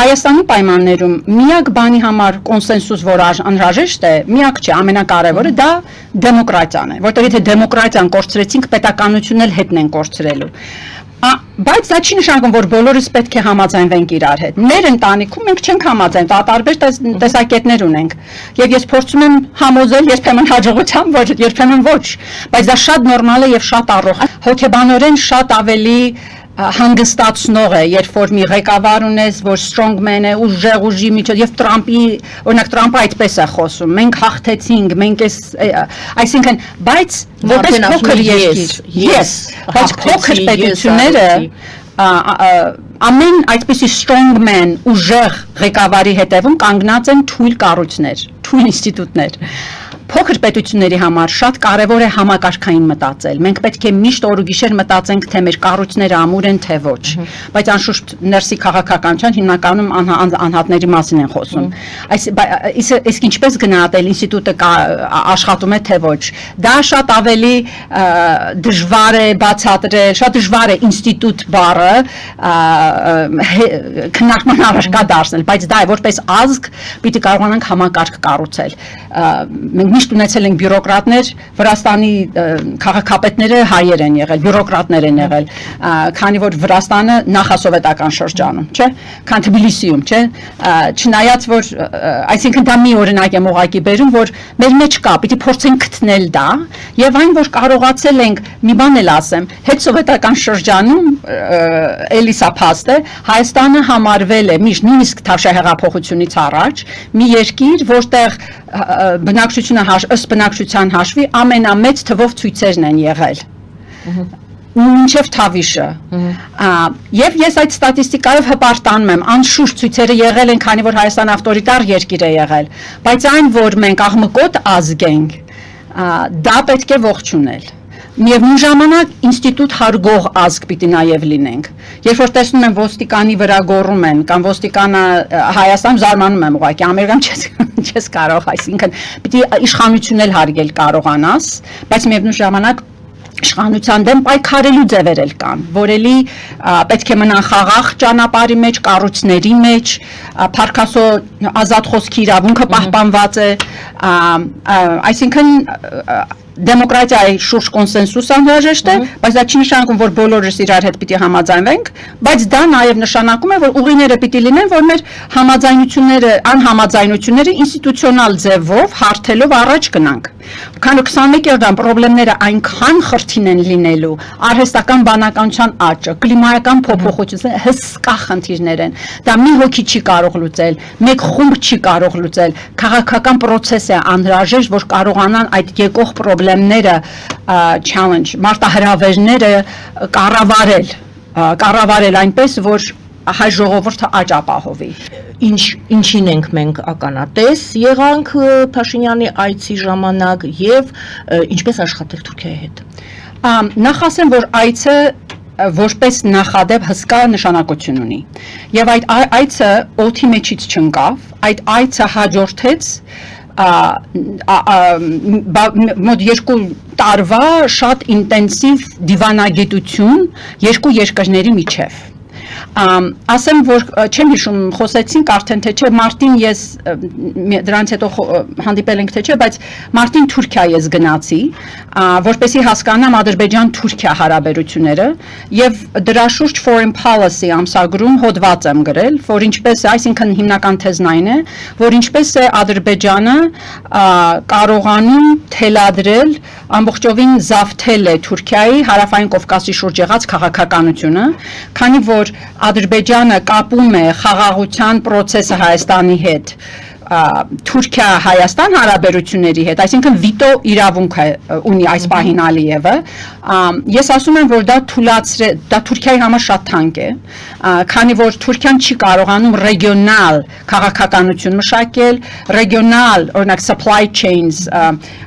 Հայաստանի պայմաններում միակ բանի համար կոնսենսուս, որ անհրաժեշտ է, միակ չէ, ամենակարևորը դա դեմոկրատիան է, որտեղ եթե դեմոկրատիան կորցրեցինք, պետականությունն էլ հետն են կորցրելու։ Բայց դա չի նշանակում, որ բոլորս պետք է համաձայնվենք իրար հետ։ Մեր ընտանիքում մենք չենք համաձայն, տարբեր տեսակետներ ունենք։ Եվ ես փորձում եմ համոզել, երբեմն հաջողությամբ, որ երբեմն ոչ, բայց դա շատ նորմալ է եւ շատ առողջ։ Հոգեբանորեն շատ ավելի հանգստացնող է, երբ որ մի ղեկավար ունես, որ strongman է, ուժեղ ուժի միջոց, եւ Տրամպի, օրինակ Տրամպը այդպես է խոսում, մենք հաղթեցինք, մենք այսինքն, բայց որպես փոքր երկիր, բայց փոքր պետությունները ամեն այդպիսի strongman, ուժեղ ղեկավարի հետևում կանգնած են թույլ կառույցներ, թույլ ինստիտուտներ։ Փոքր պետությունների համար շատ կարևոր է համակարգային մտածել։ Մենք պետք է միշտ օր ու գիշեր մտածենք, թե մեր կառույցները ամուր են, թե ոչ։ Բայց անշուշտ ներսի քաղաքականության հիմնականում անհատների մասին են խոսում։ Իսկ ինչպես գնահատել ինստիտուտը աշխատում է, թե ոչ։ Դա շատ ավելի դժվար է բացատրել, շատ դժվար է ինստիտուտ բառը քննարկման առարկա դարձնել, բայց դա է որպես ազգ պիտի կարողանանք համակարգ կառուցել։ Մենք միշտ ունեցել ենք բյուրոկրատներ, Վրաստանի քաղաքապետները հայեր են եղել, բյուրոկրատներ են եղել, քանի որ Վրաստանը նախասովետական շրջանում, չէ՞, քան Թբիլիսիում, չէ՞, չնայած որ այսինքն դա մի օրինակ եմ ուղղակի բերում, որ մեր մեջ կա, պիտի փորձենք գտնել դա, եւ այն որ կարողացել ենք, մի բան էլ ասեմ, հետսովետական շրջանում էլի սա փաստ է, Հայաստանը համարվել է միշտ նույնիսկ Թավշահեղափոխությունից առաջ մի երկիր, որտեղ բնակչությունը ըստ բնակչության հաշվի ամենամեծ թվով ցույցերն են եղել։ Մինչև Թավիշը։ Եվ ես այդ ստատիստիկայով հպարտանում եմ, անշուշտ ցույցերը եղել են, քանի որ Հայաստան ավտորիտար երկիր է եղել, բայց այն, որ մենք աղմկոտ ազգ ենք, դա պետք է ողջունել։ Միևնույն ժամանակ ինստիտուտ հարգող ազգ պիտի նաև լինենք։ Երբ որ տեսնում եմ ոստիկանի վրա գոռում են, կամ ոստիկանը Հայաստանում զարմանում եմ ուղղակի, Ամերիկայում չես կարող, այսինքն պիտի իշխանություն էլ հարգել կարողանաս, բայց միևնույն ժամանակ իշխանության դեմ պայքարելու ձևեր էլ կան, որ էլի պետք է մնան խաղաղ ճանապարհի մեջ, կառույցների մեջ, փառքասո ազատ խոսքի իրավունքը պահպանված է, այսինքն դեմոկրատիայի շուրջ կոնսենսուս անհրաժեշտ է, բայց դա չի նշանակում, որ բոլորս իրար հետ պիտի համաձայնվենք, բայց դա նաև նշանակում է, որ ուղիները պիտի լինեն, որ մեր համաձայնությունները, անհամաձայնությունները ինստիտուցիոնալ ձևով հարթելով առաջ գնանք։ Քանի 21-րդ խնդիրները այնքան խրթին են լինելու, արհեստական բանականության աճը, կլիմայական փոփոխությունը հսկա խնդիրներ են։ Դա մի հոգի չի կարող լուծել, մեկ խումբ չի կարող լուծել, քաղաքական process է անհրաժեշտ, որ կարողանան այդ եկող խնդիրները challenge, մարտահրավերները կառավարել այնպես, որ հայ ժողովուրդը աճ ապահովի։ Ինչին ենք մենք ականատես եղանք Փաշինյանի այցի ժամանակ եւ ինչպես աշխատել Թուրքիայի հետ։ Նախ ասեմ, որ այցը որպես նախադեպ հսկա նշանակություն ունի։ Եվ այդ այցը օդի մեջից չընկավ, այդ այցը հաջորդեց մոտ 2 տարվա շատ ինտենսիվ դիվանագիտություն երկու երկրների միջև։ Ասեմ, որ չեմ հիշում, խոսեցինք արդեն թե չէ, մարտին ես դրանից հետո հանդիպել ենք թե չէ, բայց մարտին Թուրքիա ես գնացի, որպեսզի հասկանամ Ադրբեջան-Թուրքիա հարաբերությունները եւ դրա շուրջ Foreign Policy ամսագրում հոդված եմ գրել, որ ինչպես է, այսինքն հիմնական թեզն այն է, որ ինչպես է Ադրբեջանը կարողանում թելադրել ամբողջովին զավթել է Թուրքիայի հարավային Կովկասի շուրջ եղած քաղաքականությունը, քանի որ Ադրբեջանը կապում է խաղաղության process-ը Հայաստանի հետ Թուրքիա-Հայաստան հարաբերությունների հետ, այսինքն վիտո իրավունք ունի այս պահին Ալիևը, ես ասում եմ, որ դա Թուրքիայի համար շատ թանկ է, քանի որ Թուրքիան չի կարողանում ռեգիոնալ քաղաքականություն մշակել, ռեգիոնալ, օրինակ supply chains,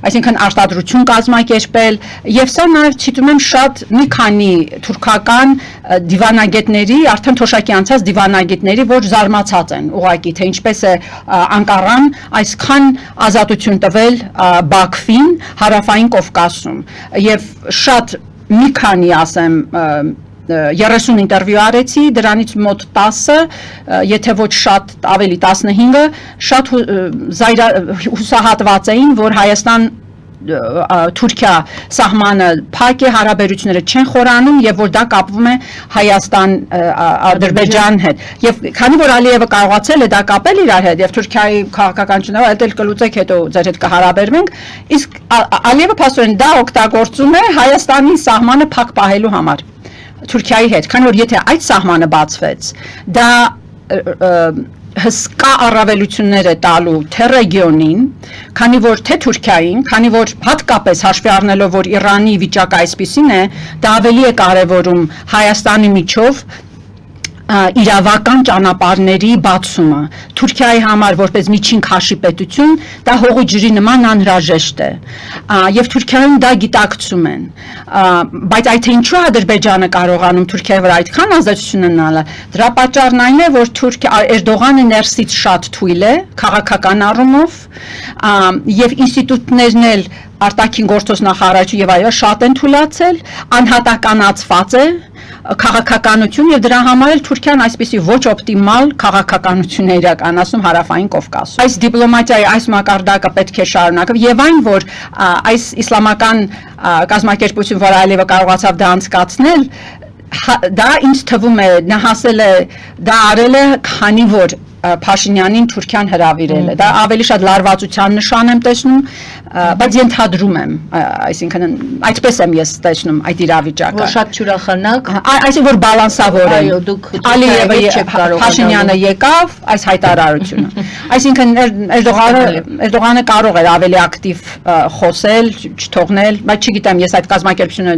այսինքն արտադրություն կազմակերպել, եւ սա նաեւ ցիտում եմ շատ մի քանի թուրքական դիվանագետների, արդեն թոշակի անցած դիվանագետների, որ զարմացած են ուղղակի, թե ինչպես է Անկարան այսքան ազատություն տվել Բաքվին հարավային Կովկասում եւ շատ մի քանի ասեմ 30 ինտերվյու արեցի, դրանից մոտ 10-ը, եթե ոչ շատ ավելի 15-ը, շատ հուսահատված էին, որ Հայաստան Թուրքիա սահմանը փակ է, հարաբերությունները չեն խորանում եւ որ դա կապվում է Հայաստան Ադրբեջան հետ եւ քանի որ Ալիևը կարողացել է դա կապել իրար հետ եւ Թուրքիայի քաղաքականությունները այդ էլ կլուծեք հետո ձեր հետ կհարաբերվենք իսկ Ալիևը փաստորեն դա օգտագործում է Հայաստանի սահմանը փակ պահելու համար Թուրքիայի հետ քանի որ եթե այդ սահմանը բացվեց դա հսկա առավելություններ է տալու թե ռեգիոնին, քանի որ թե Թուրքիային, քանի որ հատկապես հաշվի առնելով, որ Իրանի վիճակը այսպիսին է, դա ավելի է կարևորում Հայաստանի միջով իրավական ճանապարհների բացումը Թուրքիայի համար որպես միջին քաշի պետություն դա հողի ջրի նման անհրաժեշտ է եւ Թուրքիայում դա գիտակցում են բայց այդ թե ինչու Ադրբեջանը կարողանում Թուրքիայի վրա այդքան ազդեցություն ունենալ դրա պատճառն այն է որ Էրդողանը ներսից շատ թույլ է քաղաքական առումով եւ ինստիտուտներն էլ արտաքին գործոս նախարարություն եւ այո շատ են թույլացել անհատականացված է քաղաքականություն եւ դրա համար էլ Թուրքիան այսպիսի ոչ օպտիմալ քաղաքականություն է իրականացնում հարավային Կովկասում։ Այս դիպլոմատիայի այս մակարդակը պետք է շարունակվի եւ այն որ այս իսլամական կազմակերպություն, որ Ալիևը կարողացավ դա անցկացնել, դա ինձ թվում է նա հասել է դա արել է քանի որ Փաշինյանին Թուրքիան հրավիրել է։ Դա ավելի շատ լարվածության նշան եմ տեսնում, բայց ենթադրում եմ, այսինքն այդպես եմ ես տեսնում այդ իրավիճակը։ Որ շատ ուրախանակ, այսինքն որ բալանսավոր է։ Այո, դուք Ալիևը Փաշինյանը եկավ այս հայտարարությունը։ Այսինքն Էրդողանը կարող էր ավելի ակտիվ խոսել, չթողնել, բայց չգիտեմ, ես այդ կազմակերպությունը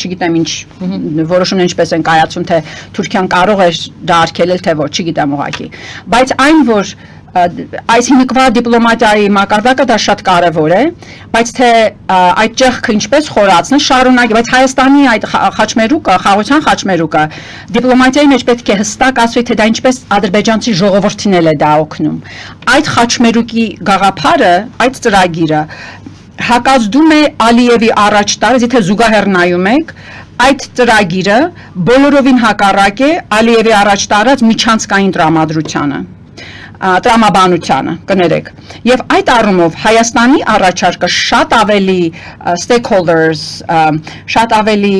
չգիտեմ ինչ որոշումն ինչպես են կայացում, թե Թուրքիան կարող էր դա արգելել, թե ոչ, չգիտեմ ուղղակի։ Բայց այն որ այս հիմիկվա դիպլոմատիայի մակարդակը դա շատ կարևոր է, բայց թե այդ ճեղքը ինչպես խորացնել, շարունակի, բայց Հայաստանի այդ խաչմերուկը, խաղաղության խաչմերուկը դիպլոմատիայի մեջ պետք է հստակ ասվի, թե դա ինչպես ադրբեջանցի ժողովրդին է դա օգնում։ Այդ խաչմերուկի գաղափարը, այդ ծրագիրը հակազդում է Ալիևի առաջ տարած, եթե զուգահեռ նայում եք, այդ ծրագիրը բոլորովին հակառակ է Ալիևի առաջ տարած միջանցքային տրամադրությանը, տրամաբանությանը, կներեք։ Եվ այդ առումով Հայաստանի առաջարկը շատ ավելի stakeholders, շատ ավելի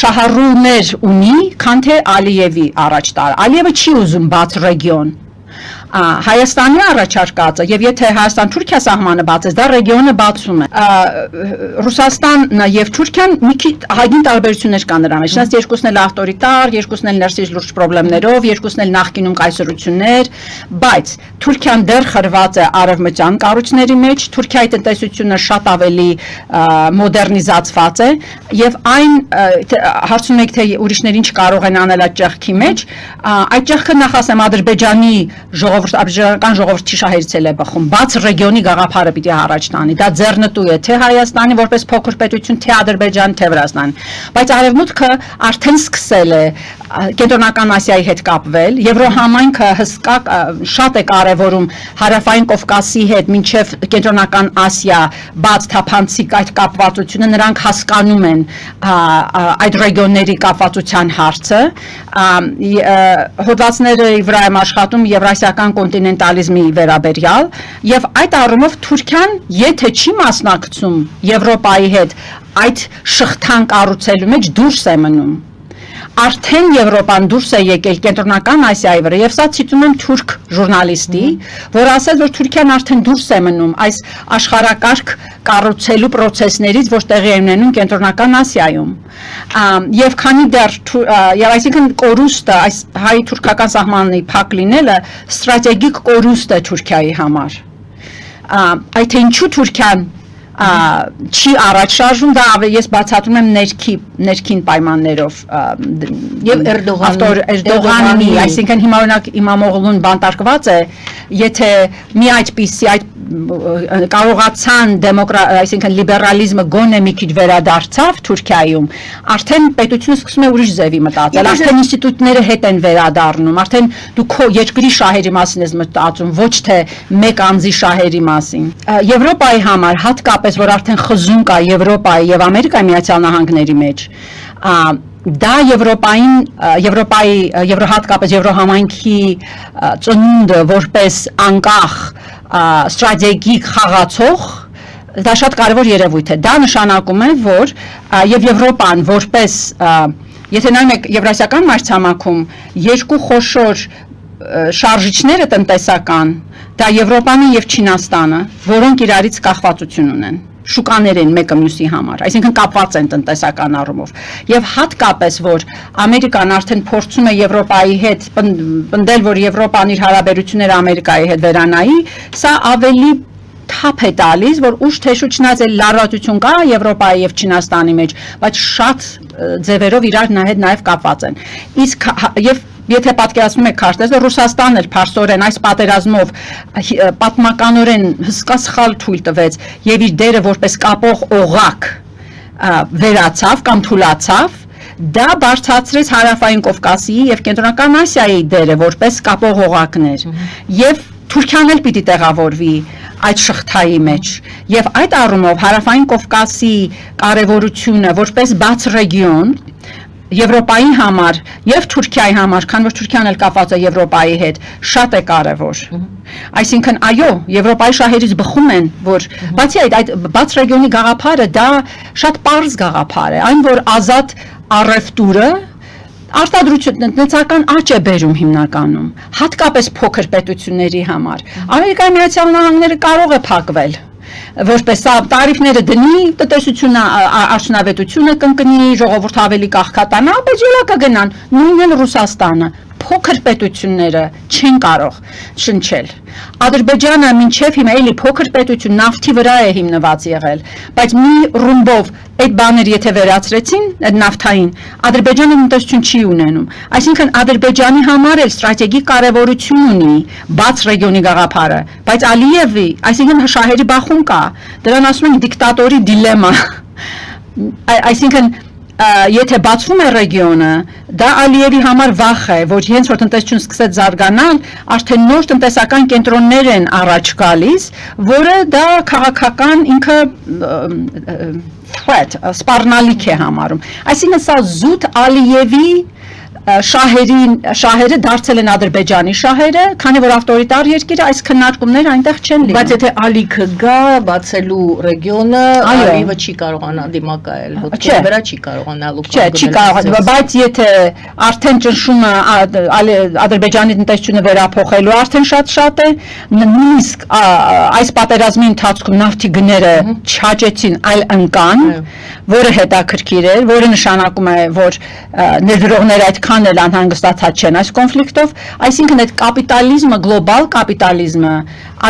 շահառուներ ունի, քան թե Ալիևի առաջ տարը։ Ալիևը չի ուզում բաց ռեգիոն։ Հայաստանի առաջարկածը եւ եթե Հայաստան-Թուրքիա սահմանը բացես, դա ռեգիոնը բացում է։ Ռուսաստանն եւ Թուրքիան մի քիչ հագին տարբերություններ կան դրա մեջ։ Նրանց երկուսն էլ ավտորիտար, երկուսն էլ ներսից լուրջ խնդիրներով, երկուսն էլ նախկինում կայսրություններ, բայց Թուրքիան դեռ խրված է արևմտյան կառույցների մեջ, Թուրքիայի տնտեսությունը շատ ավելի մոդեռնիզացված է եւ այն հարցում եք թե ուրիշներ ինչ կարող են անել այդ ճեղքի մեջ, այդ ճեղքը նախ ասեմ Ադրբեջանի ադրբեջանական ժողովրդի շահերից է բխում, բաց ռեգիոնի գաղափարը պիտի առաջ տանի, դա ձեռնտու է թե Հայաստանի որպես փոքր պետություն, թե Ադրբեջանի, թե Վրաստանի, բայց Արևմուտքը արդեն սկսել է Կենտրոնական Ասիայի հետ կապվել, Եվրոհամայնքը հսկա շատ է կարևորում Հարավային Կովկասի հետ մինչև Կենտրոնական Ասիա բաց թափանցիկ այդ կապվածությունը, նրանք հասկանում են այդ ռեգիոնների կապվածության հարցը, հոդվածները վրա եմ աշխատում Եվրասիական կոնտինենտալիզմի վերաբերյալ եւ այդ առումով Թուրքիան եթե չի մասնակցում Եվրոպայի հետ այդ շղթան կառուցելու մեջ դուրս է մնում արդեն Եվրոպան դուրս է եկել Կենտրոնական Ասիայի վրա եւ սա ցույցում եմ թուրք ժուրնալիստի, որ ասել որ Թուրքիան արդեն դուրս է մնում այս աշխարհակարգ կառուցելու process-ներից, որ տեղի են ունենում Կենտրոնական Ասիայում։ Եվ քանի դեռ եւ այսինքն կորուստը այս հայ-թուրքական սահմանի փակ լինելը ստրատեգիկ կորուստ է Թուրքիայի համար։ Այդ թե ինչու Թուրքիան չի առաջ շարժում, դա ես բացատրում եմ ներքին պայմաններով եւ Էրդողանի, այսինքն հիմա օրինակ Իմամօղլուն բանտարկված է, եթե մի այդպիսի այդ կարողացան այսինքն լիբերալիզմը գոնե մի քիչ վերադարձավ Թուրքիայում, արդեն պետությունը սկսում է ուրիշ ձևի մտածել, արդեն ինստիտուտները հետ են վերադառնում, արդեն դու քո երկրի շահերի մասին ես մտածում, ոչ թե մեկ անձի շահերի մասին։ Եվրոպայի համար հատկապես որ արդեն խզում կա Եվրոպայի եւ Ամերիկայի Միացյալ Նահանգների մեջ, դա հատկապես Եվրոհամայնքի ծնունդը որպես անկախ ստրատեգիկ խաղացող դա շատ կարևոր երևույթ է։ Դա նշանակում է, որ եւ Եվրոպան որպես եթե նայում եք Եվրասիական մայրցամաքում երկու խոշոր շարժիչները տնտեսական, դա Եվրոպան եւ Չինաստանը, որոնք իրարից կախվածություն ունեն շուկաներեն մեկը մյուսի համար, այսինքն կապված են տնտեսական առումով։ Եվ հատկապես որ Ամերիկան արդեն փորձում է Եվրոպայի հետ պնդել, որ Եվրոպան իր հարաբերությունները Ամերիկայի հետ վերանայի, սա ավելի թափ է տալիս, որ ուշ թեշու չնայած լարվածություն կա Եվրոպայի եւ Չինաստանի մեջ, բայց շատ ձևերով իրար նաև կապված են։ Իսկ եւ եթե պատկերացնում եք քարտեզը, Ռուսաստանն էլ փարսորեն այս պատերազմով պատմականորեն հսկա սխալ թույլ տվեց եւ իր դերը որպես կապող օղակ վերացավ կամ թուլացավ, դա բարձրացրեց Հարավային Կովկասի եւ Կենտրոնական Ասիայի դերը որպես կապող օղակներ եւ Թուրքիան էլ պիտի տեղավորվի այդ շղթայի մեջ եւ այդ առումով Հարավային Կովկասի կարեւորությունը որպես բաց ռեգիոն Եվրոպայի համար եւ Թուրքիայի համար, քանի որ Թուրքիան էլ կապված է Եվրոպայի հետ, շատ է կարևոր։ Այսինքն այո, Եվրոպայի շահերից բխում են, որ բացի այդ բաց ռեգիոնի գաղափարը դա շատ պարզ գաղափար է, այն որ ազատ առևտուրը արտադրություն տնտեսական աճ է բերում հիմնականում, հատկապես փոքր պետությունների համար։ Ամերիկայի Միացյալ Նահանգները կարող է փակվել որպես տարիֆները դնի, տնտեսությունը արդյունավետությունը կընկնի, ժողովուրդը ավելի կաղքատանա, բայց ելա կգնան, նույնն էլ Ռուսաստանը, փոքր պետությունները չեն կարող շնչել։ Ադրբեջանը մինչև հիմա էլի փոքր պետություն նավթի վրա է հիմնված եղել, բայց մի ռումբով այդ բաները եթե վերացրեցին, այդ նավթային, Ադրբեջանը տնտեսություն չի ունենում։ Այսինքն Ադրբեջանի համար էլ ստրատեգիկ կարևորություն ունի բաց ռեգիոնի գաղափարը, բայց Ալիևի, այսինքն շահերի բախում կա, դրան ասում են դիկտատորի դիլեմա։ Այսինքն եթե բացվում է ռեգիոնը, դա Ալիևի համար վախ է, որ հենց որ տնտեսություն սկսեց զարգանալ, արդեն նոր տնտեսական կենտրոններ են առաջ գալիս, որը դա քաղաքական ինքը threat, սպառնալիք է համարում։ Այսինքն սա զուտ Ալիևի շահերը դարձել են Ադրբեջանի շահերը, քանի որ ավտորիտար երկիրը այս քննարկումները այնտեղ չեն լինում։ Բայց եթե ալիքը գա բացելու ռեգիոնը, Ալիևը չի կարողանա դիմակայել, ոտքի վրա չի կարողանալու կանգնել։ Չի կարողանա, բայց եթե արդեն ճնշումը Ադրբեջանի տնտեսությունը վերափոխելու արդեն շատ է, նույնիսկ այս պատերազմի ընթացքում նավթի գները չաճեցին, այլ ընկան, որը հետաքրքիր է, որը նշանակում է, որ ներդրողները այդքան էլ անհանգստացած չեն այս կոնֆլիկտով, այսինքն այդ կապիտալիզմը, գլոբալ կապիտալիզմը,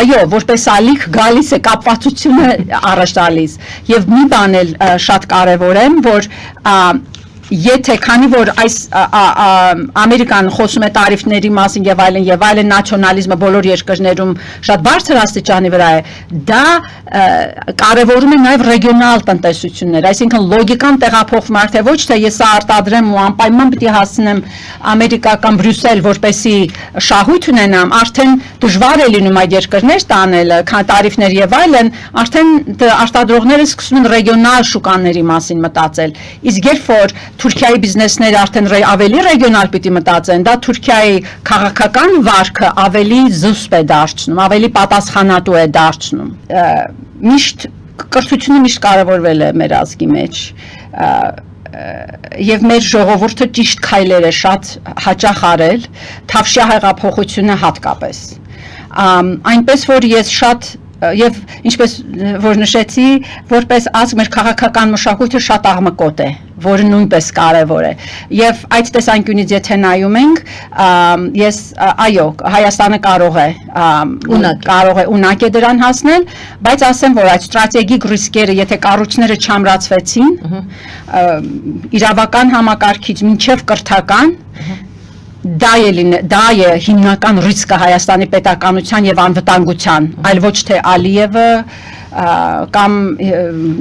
այո, որպես ալիք գալիս է կապվածությունը առաջ տալիս, եւ մի բան էլ շատ կարեւոր է, որ եթե քանի որ այս Ամերիկան խոսում է տարիֆների մասին եւ այլն նացիոնալիզմը բոլոր երկրներում շատ բարձր աստիճանի վրա է, դա կարևորում է նաեւ ռեգիոնալ տնտեսություններ, այսինքն լոգիկան տեղափոխվում է, թե ոչ թե ես արտադրեմ ու անպայման պիտի հասնեմ Ամերիկա կամ Բրյուսել, որպեսի շահույթ ունենամ, արդեն դժվար է լինում այդ երկրներ տանելը, քան տարիֆներ եւ այլն, արդեն արտադրողները սկսում են ռեգիոնալ շուկաների մասին մտածել, իսկ երբ որ Թուրքիայի բիզնեսները արդեն ավելի ռեգիոնալ պիտի մտածեն, դա Թուրքիայի քաղաքական վարքը ավելի զուսպ է դարձնում, ավելի պատասխանատու է դարձնում։ Միշտ կրթությունը միշտ կարևորվել է մեր ազգի մեջ, եւ մեր ժողովուրդը ճիշտ քայլեր է շատ հաճախ արել, Թավշյա հեղափոխությունը հատկապես։ Այնպես որ ես շատ եւ ինչպես որ նշեցի, որպես ազգ մեր քաղաքական մշակույթը շատ աղմկոտ է, որը նույնպես կարևոր է։ Եվ այդ տեսանկյունից եթե նայում ենք, ես այո, Հայաստանը կարող է ունակ է դրան հասնել, բայց ասեմ, որ այդ ստրատեգիկ ռիսկերը, եթե կառույցները չամրացվեցին, իրավական համակարգից մինչև կրթական, դա է հիմնական ռիսկը Հայաստանի պետականության եւ անվտանգության, այլ ոչ թե Ալիևը կամ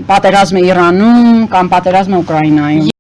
պատերազմը Իրանում կամ պատերազմը Ուկրաինայում։